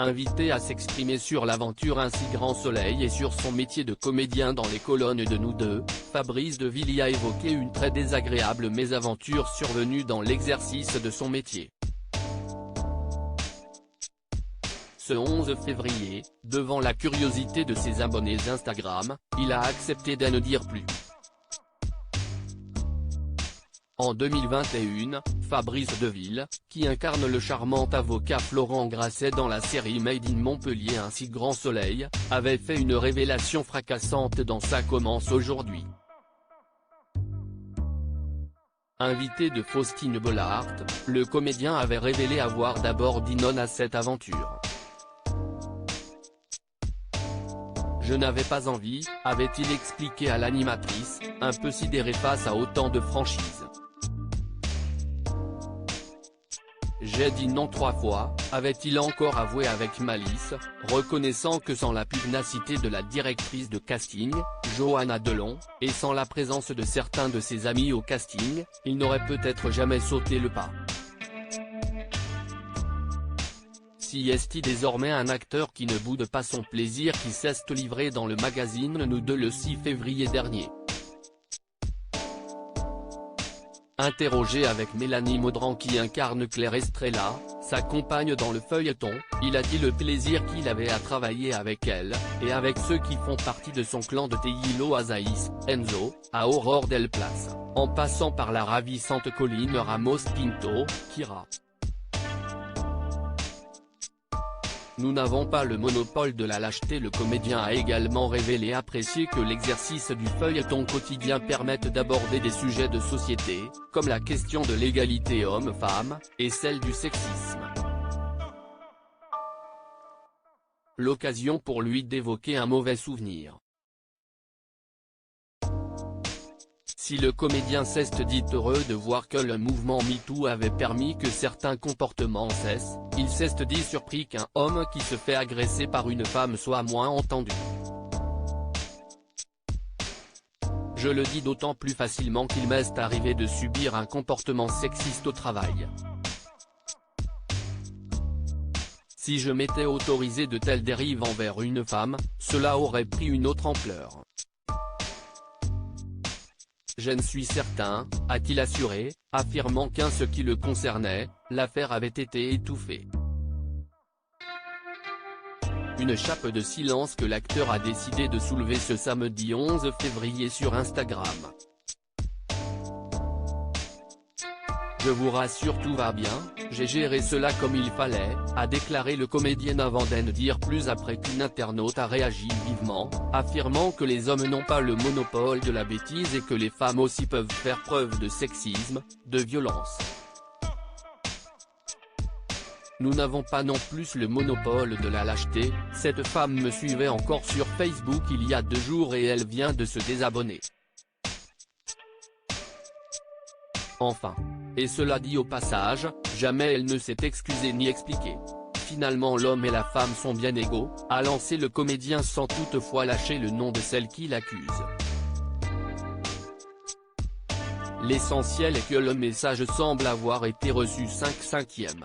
Invité à s'exprimer sur l'aventure Ainsi Grand Soleil et sur son métier de comédien dans les colonnes de Nous Deux, Fabrice DeVilliers a évoqué une très désagréable mésaventure survenue dans l'exercice de son métier. Ce 11 février, devant la curiosité de ses abonnés Instagram, il a accepté d'en ne dire plus. En 2021, Fabrice DeVilliers, qui incarne le charmant avocat Florent Grasset dans la série Made in Montpellier Ainsi Grand Soleil, avait fait une révélation fracassante dans Ça commence aujourd'hui. Invité de Faustine Bollard, le comédien avait révélé avoir d'abord dit non à cette aventure. Je n'avais pas envie, avait-il expliqué à l'animatrice, un peu sidéré face à autant de franchise. J'ai dit non 3 fois, avait-il encore avoué avec malice, reconnaissant que sans la pugnacité de la directrice de casting, Johanna Delon, et sans la présence de certains de ses amis au casting, il n'aurait peut-être jamais sauté le pas. Si est-il désormais un acteur qui ne boude pas son plaisir qui s'est livré dans le magazine Nous Deux le 6 février dernier. Interrogé avec Mélanie Maudran qui incarne Claire Estrella, sa compagne dans le feuilleton, il a dit le plaisir qu'il avait à travailler avec elle, et avec ceux qui font partie de son clan de Teilo Azaïs, Enzo, à Aurore Del Place, en passant par la ravissante Colline Ramos Pinto, Kira. Nous n'avons pas le monopole de la lâcheté. Le comédien a également révélé apprécier que l'exercice du feuilleton quotidien permette d'aborder des sujets de société, comme la question de l'égalité homme-femme, et celle du sexisme. L'occasion pour lui d'évoquer un mauvais souvenir. Si le comédien s'est dit heureux de voir que le mouvement MeToo avait permis que certains comportements cessent, il s'est dit surpris qu'un homme qui se fait agresser par une femme soit moins entendu. Je le dis d'autant plus facilement qu'il m'est arrivé de subir un comportement sexiste au travail. Si je m'étais autorisé de telles dérives envers une femme, cela aurait pris une autre ampleur. Je ne suis certain, a-t-il assuré, affirmant qu'en ce qui le concernait, l'affaire avait été étouffée. Une chape de silence que l'acteur a décidé de soulever ce samedi 11 février sur Instagram. Je vous rassure, tout va bien, j'ai géré cela comme il fallait, a déclaré le comédien avant d'en dire plus après qu'une internaute a réagi vivement, affirmant que les hommes n'ont pas le monopole de la bêtise et que les femmes aussi peuvent faire preuve de sexisme, de violence. Nous n'avons pas non plus le monopole de la lâcheté. Cette femme me suivait encore sur Facebook il y a 2 jours et elle vient de se désabonner. Enfin. Et cela dit au passage, jamais elle ne s'est excusée ni expliquée. Finalement l'homme et la femme sont bien égaux, a lancé le comédien sans toutefois lâcher le nom de celle qui l'accuse. L'essentiel est que le message semble avoir été reçu 5/5.